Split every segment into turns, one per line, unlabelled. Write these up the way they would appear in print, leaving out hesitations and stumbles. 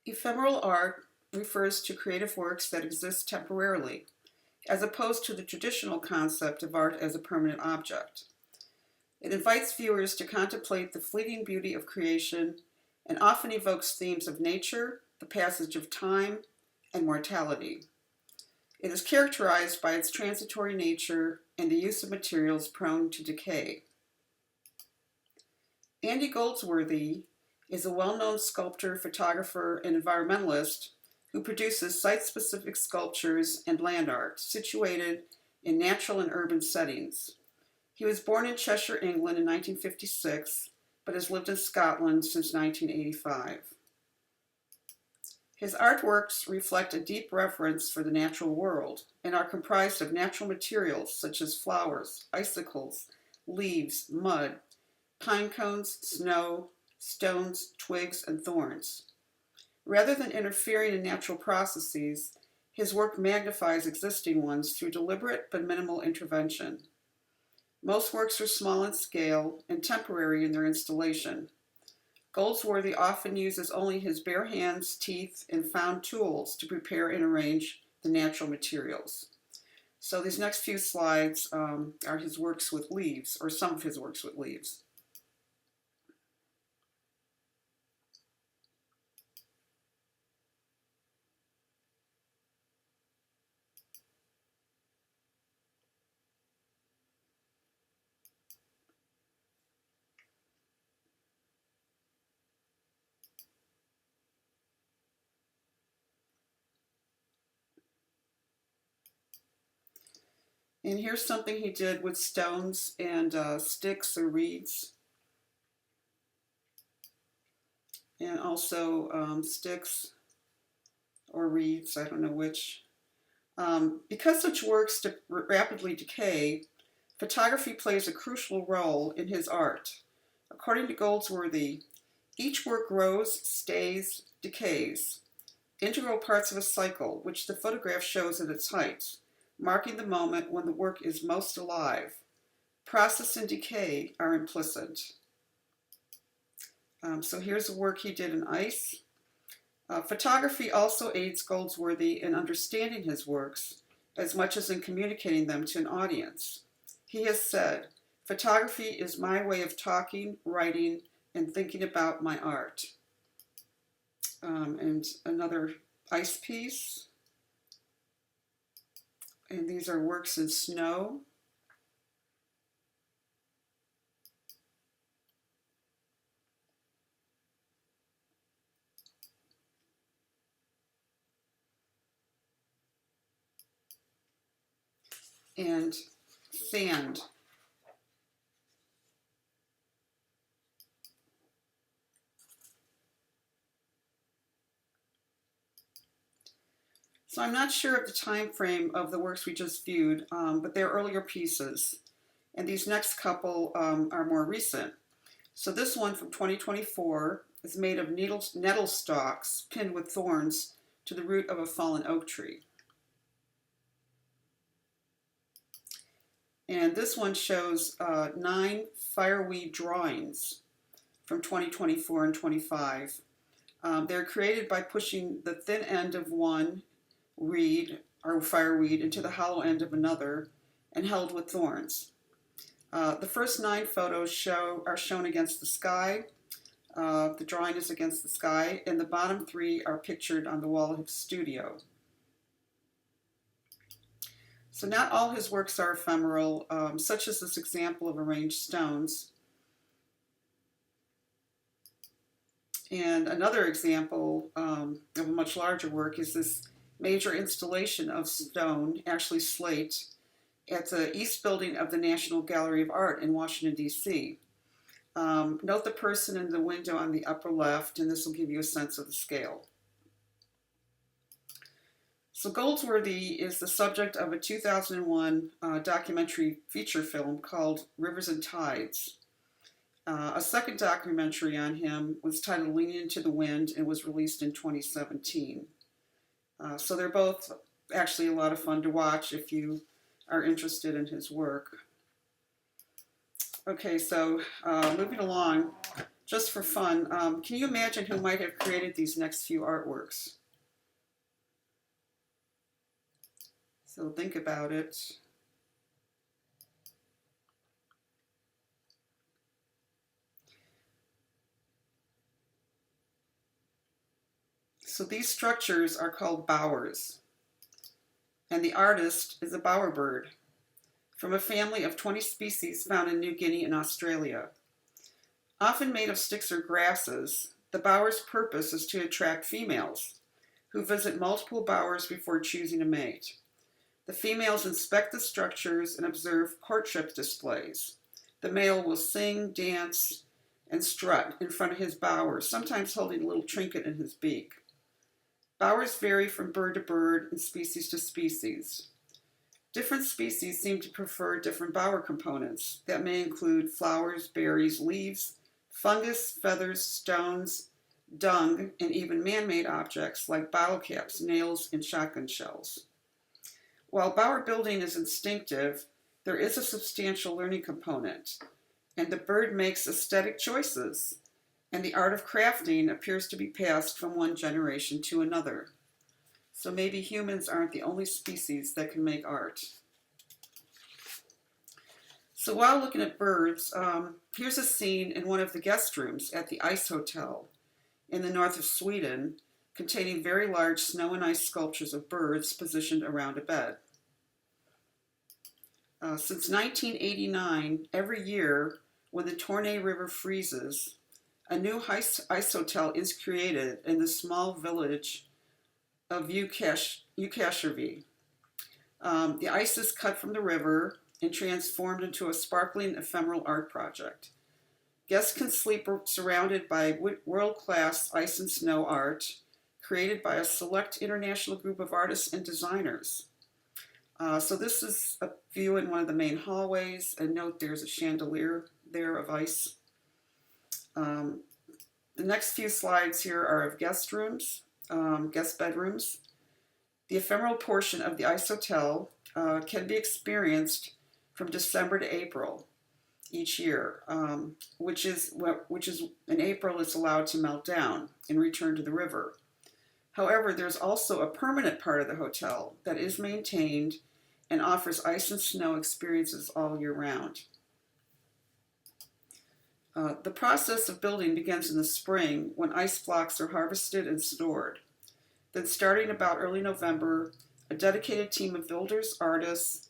Ephemeral art refers to creative works that exist temporarily, as opposed to the traditional concept of art as a permanent object. It invites viewers to contemplate the fleeting beauty of creation and often evokes themes of nature, the passage of time, and mortality. It is characterized by its transitory nature and the use of materials prone to decay. Andy Goldsworthy is a well-known sculptor, photographer, and environmentalist who produces site-specific sculptures and land art situated in natural and urban settings. He was born in Cheshire, England in 1956, but has lived in Scotland since 1985. His artworks reflect a deep reverence for the natural world and are comprised of natural materials such as flowers, icicles, leaves, mud, pine cones, snow, stones, twigs, and thorns. Rather than interfering in natural processes, his work magnifies existing ones through deliberate but minimal intervention. Most works are small in scale and temporary in their installation. Goldsworthy often uses only his bare hands, teeth, and found tools to prepare and arrange the natural materials. So these next few slides are his works with leaves, or some of his works with leaves. And here's something he did with stones and sticks or reeds. And also sticks or reeds, I don't know which. Because such works rapidly decay, photography plays a crucial role in his art. According to Goldsworthy, each work grows, stays, decays, integral parts of a cycle, which the photograph shows at its height, marking the moment when the work is most alive. Process and decay are implicit. So here's a work he did in ice. Photography also aids Goldsworthy in understanding his works as much as in communicating them to an audience. He has said, "Photography is my way of talking, writing, and thinking about my art." And another ice piece. And these are works in snow. And sand. So I'm not sure of the time frame of the works we just viewed, but they're earlier pieces. And these next couple are more recent. So this one from 2024 is made of nettle stalks pinned with thorns to the root of a fallen oak tree. And this one shows 9 fireweed drawings from 2024 and 25. They're created by pushing the thin end of one reed or fireweed into the hollow end of another and held with thorns. The first 9 photos are shown against the sky. The drawing is against the sky, and the bottom 3 are pictured on the wall of his studio. So not all his works are ephemeral, such as this example of arranged stones. And another example of a much larger work is this major installation of stone, actually slate, at the East Building of the National Gallery of Art in Washington, D.C. Note the person in the window on the upper left, and this will give you a sense of the scale. So Goldsworthy is the subject of a 2001 documentary feature film called Rivers and Tides. A second documentary on him was titled Leaning into the Wind and was released in 2017. So they're both actually a lot of fun to watch if you are interested in his work. Okay, so moving along, Just for fun, can you imagine who might have created these next few artworks? So think about it. So these structures are called bowers, and the artist is a bowerbird from a family of 20 species found in New Guinea and Australia. Often made of sticks or grasses, the bower's purpose is to attract females, who visit multiple bowers before choosing a mate. The females inspect the structures and observe courtship displays. The male will sing, dance, and strut in front of his bower, sometimes holding a little trinket in his beak. Bowers vary from bird to bird and species to species. Different species seem to prefer different bower components that may include flowers, berries, leaves, fungus, feathers, stones, dung, and even man-made objects like bottle caps, nails, and shotgun shells. While bower building is instinctive, there is a substantial learning component, and the bird makes aesthetic choices, and the art of crafting appears to be passed from one generation to another. So maybe humans aren't the only species that can make art. So while looking at birds, here's a scene in one of the guest rooms at the Ice Hotel in the north of Sweden, containing very large snow and ice sculptures of birds positioned around a bed. Since 1989, every year when the Torne River freezes, a new ice hotel is created in the small village of Ukashervi. The ice is cut from the river and transformed into a sparkling ephemeral art project. Guests can sleep surrounded by world-class ice and snow art created by a select international group of artists and designers. So this is a view in one of the main hallways, and note there's a chandelier there of ice. The next few slides here are of guest rooms, guest bedrooms. The ephemeral portion of the Ice Hotel can be experienced from December to April each year, which is in April it's allowed to melt down and return to the river. However, there's also a permanent part of the hotel that is maintained and offers ice and snow experiences all year round. The process of building begins in the spring when ice blocks are harvested and stored. Then starting about early November, a dedicated team of builders, artists,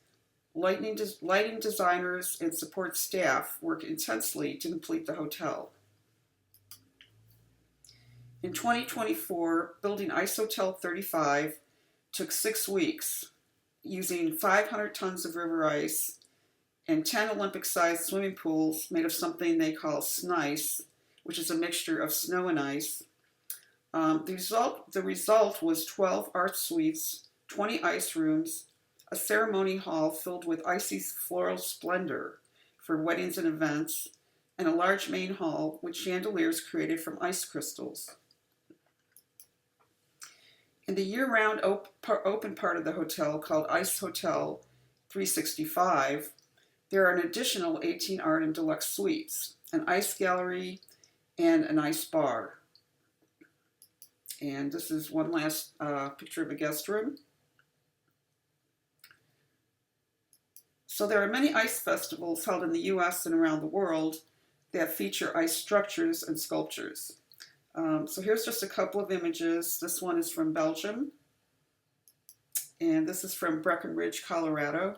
lighting designers, and support staff work intensely to complete the hotel. In 2024, building Ice Hotel 35 took 6 weeks, using 500 tons of river ice and 10 Olympic-sized swimming pools made of something they call snice, which is a mixture of snow and ice. The result was 12 art suites, 20 ice rooms, a ceremony hall filled with icy floral splendor for weddings and events, and a large main hall with chandeliers created from ice crystals. In the year-round open part of the hotel, called Ice Hotel 365, there are an additional 18 art and deluxe suites, an ice gallery, and an ice bar. And this is one last picture of a guest room. So there are many ice festivals held in the US and around the world that feature ice structures and sculptures. So here's just a couple of images. This one is from Belgium, and this is from Breckenridge, Colorado.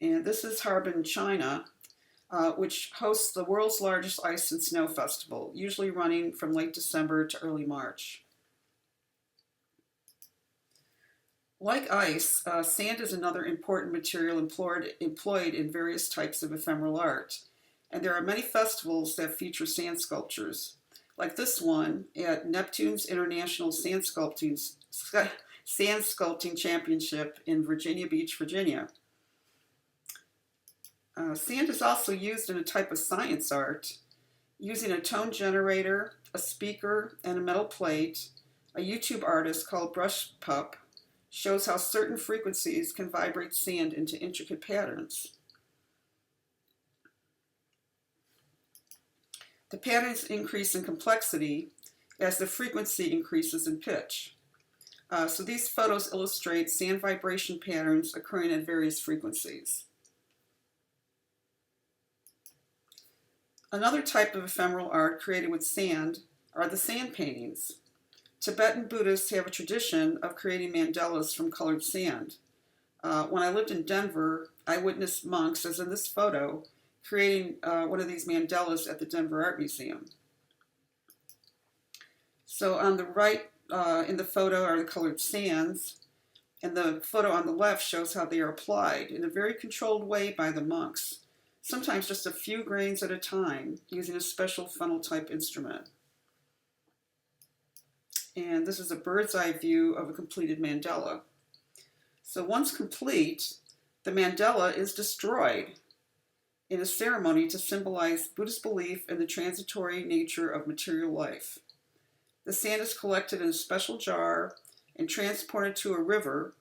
And this is Harbin, China, which hosts the world's largest ice and snow festival, usually running from late December to early March. Like ice, sand is another important material employed in various types of ephemeral art. And there are many festivals that feature sand sculptures, like this one at Neptune's International Sand Sculpting Championship in Virginia Beach, Virginia. Sand is also used in a type of science art. Using a tone generator, a speaker, and a metal plate, a YouTube artist called Brush Pup shows how certain frequencies can vibrate sand into intricate patterns. The patterns increase in complexity as the frequency increases in pitch. So these photos illustrate sand vibration patterns occurring at various frequencies. Another type of ephemeral art created with sand are the sand paintings. Tibetan Buddhists have a tradition of creating mandalas from colored sand. When I lived in Denver, I witnessed monks, as in this photo, creating one of these mandalas at the Denver Art Museum. So on the right in the photo are the colored sands, and the photo on the left shows how they are applied in a very controlled way by the monks, sometimes just a few grains at a time, using a special funnel-type instrument. And this is a bird's eye view of a completed mandala. So once complete, the mandala is destroyed in a ceremony to symbolize Buddhist belief in the transitory nature of material life. The sand is collected in a special jar and transported to a river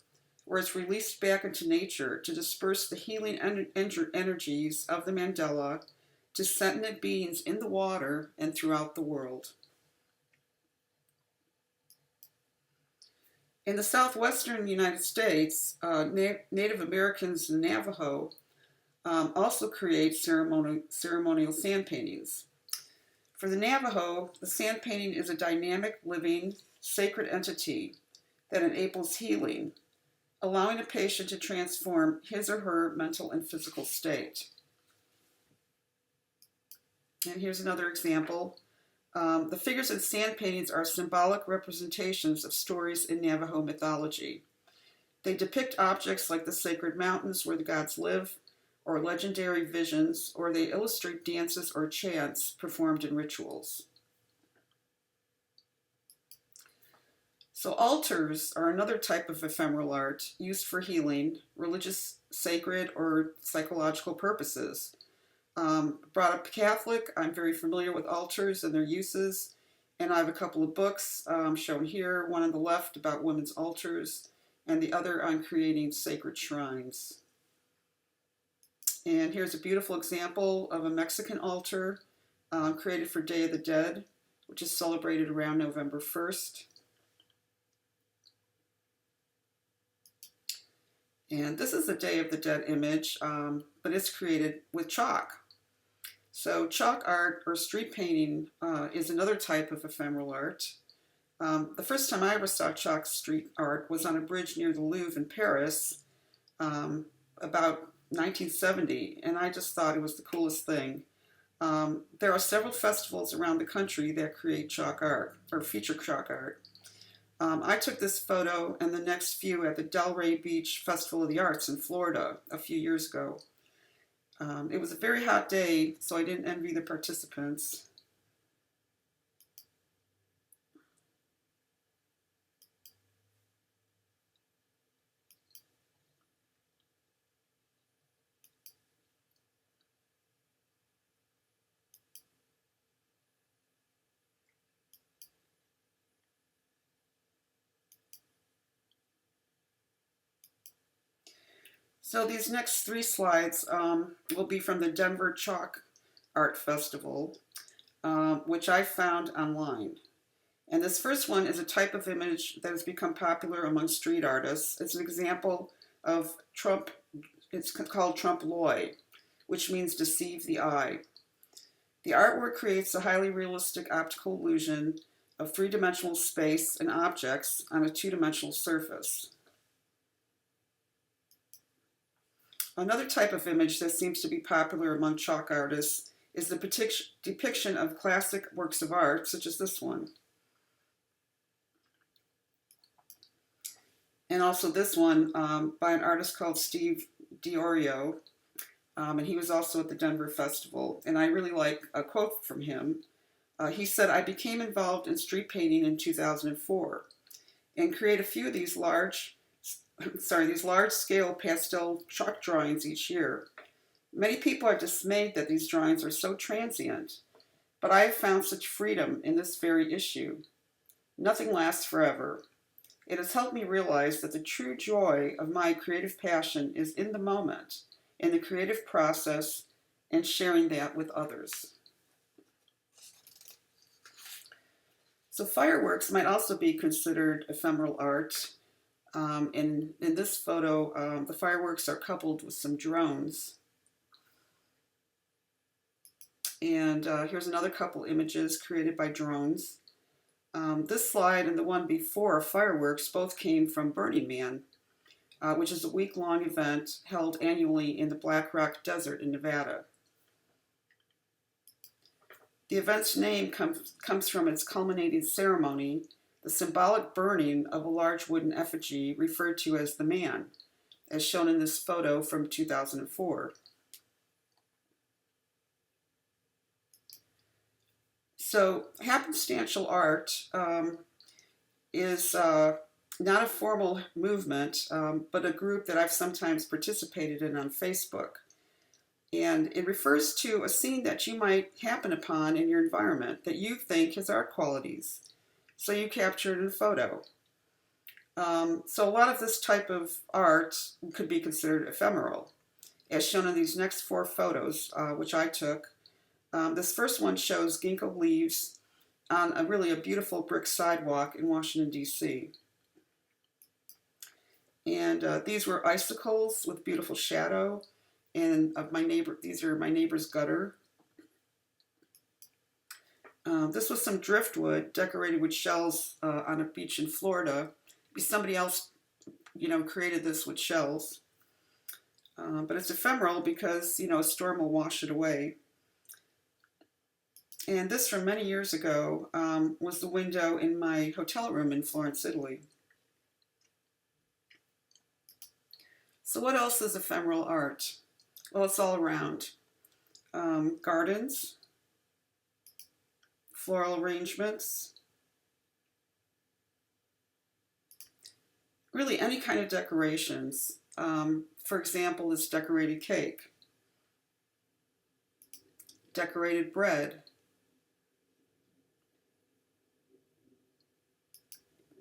where it's released back into nature to disperse the healing energies of the mandala to sentient beings in the water and throughout the world. In the southwestern United States, Native Americans and Navajo also create ceremonial sand paintings. For the Navajo, the sand painting is a dynamic, living, sacred entity that enables healing, allowing a patient to transform his or her mental and physical state. And here's another example. The figures in sand paintings are symbolic representations of stories in Navajo mythology. They depict objects like the sacred mountains where the gods live, or legendary visions, or they illustrate dances or chants performed in rituals. So altars are another type of ephemeral art used for healing, religious, sacred, or psychological purposes. Brought up Catholic, I'm very familiar with altars and their uses, and I have a couple of books shown here, one on the left about women's altars, and the other on creating sacred shrines. And here's a beautiful example of a Mexican altar created for Day of the Dead, which is celebrated around November 1st. And this is the Day of the Dead image, but it's created with chalk. So chalk art or street painting is another type of ephemeral art. The first time I ever saw chalk street art was on a bridge near the Louvre in Paris about 1970, and I just thought it was the coolest thing. There are several festivals around the country that create chalk art or feature chalk art. I took this photo and the next few at the Delray Beach Festival of the Arts in Florida a few years ago. It was a very hot day, so I didn't envy the participants. So these next three slides will be from the Denver Chalk Art Festival, which I found online. And this first one is a type of image that has become popular among street artists. It's an example of Trump, it's called Trump Loy, which means deceive the eye. The artwork creates a highly realistic optical illusion of three-dimensional space and objects on a two-dimensional surface. Another type of image that seems to be popular among chalk artists is the depiction of classic works of art, such as this one. And also this one by an artist called Steve Diorio, and he was also at the Denver Festival. And I really like a quote from him. He said, "I became involved in street painting in 2004 and create a few of these large-scale pastel chalk drawings each year. Many people are dismayed that these drawings are so transient, but I have found such freedom in this very issue. Nothing lasts forever. It has helped me realize that the true joy of my creative passion is in the moment, in the creative process, and sharing that with others." So fireworks might also be considered ephemeral art. In this photo, the fireworks are coupled with some drones. And here's another couple images created by drones. This slide and the one before, fireworks, both came from Burning Man, which is a week-long event held annually in the Black Rock Desert in Nevada. The event's name comes from its culminating ceremony, the symbolic burning of a large wooden effigy referred to as the Man, as shown in this photo from 2004. So happenstantial art is not a formal movement, but a group that I've sometimes participated in on Facebook. And it refers to a scene that you might happen upon in your environment that you think has art qualities. So you capture it in a photo. So a lot of this type of art could be considered ephemeral, as shown in these next 4 photos, which I took. This first one shows ginkgo leaves on a beautiful brick sidewalk in Washington, D.C. And these were icicles with beautiful shadow. And of my neighbor, these are my neighbor's gutter. This was some driftwood decorated with shells on a beach in Florida. Somebody else, created this with shells. But it's ephemeral because, a storm will wash it away. And this from many years ago was the window in my hotel room in Florence, Italy. So what else is ephemeral art? Well, it's all around. Gardens, floral arrangements, really any kind of decorations. For example, this decorated cake, decorated bread,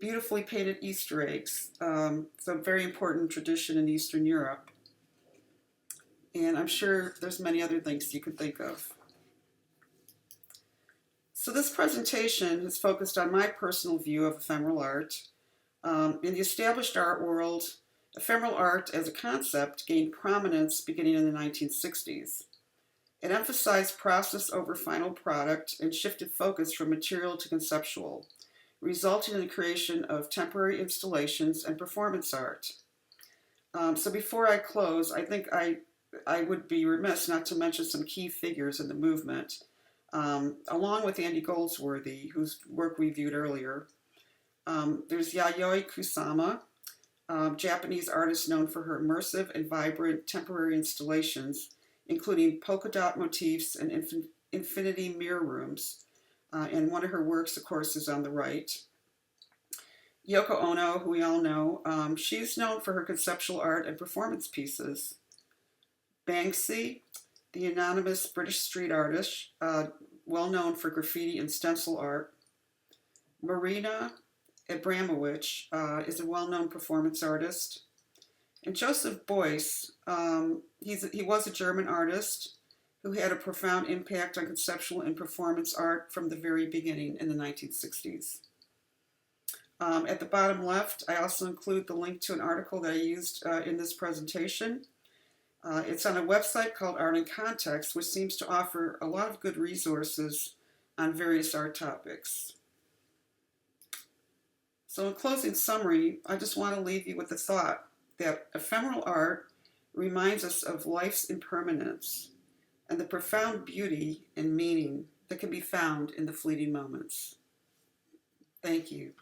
beautifully painted Easter eggs. It's a very important tradition in Eastern Europe. And I'm sure there's many other things you could think of. So this presentation is focused on my personal view of ephemeral art. In the established art world, ephemeral art as a concept gained prominence beginning in the 1960s. It emphasized process over final product and shifted focus from material to conceptual, resulting in the creation of temporary installations and performance art. So before I close, I think I would be remiss not to mention some key figures in the movement, along with Andy Goldsworthy, whose work we viewed earlier. There's Yayoi Kusama, Japanese artist known for her immersive and vibrant temporary installations, including polka dot motifs and infinity mirror rooms. And one of her works, of course, is on the right. Yoko Ono, who we all know, she's known for her conceptual art and performance pieces. Banksy, the anonymous British street artist, well known for graffiti and stencil art. Marina Abramowicz is a well-known performance artist. And Joseph Beuys, he was a German artist who had a profound impact on conceptual and performance art from the very beginning in the 1960s. At the bottom left, I also include the link to an article that I used in this presentation. It's on a website called Art in Context, which seems to offer a lot of good resources on various art topics. So in closing summary, I just want to leave you with the thought that ephemeral art reminds us of life's impermanence and the profound beauty and meaning that can be found in the fleeting moments. Thank you.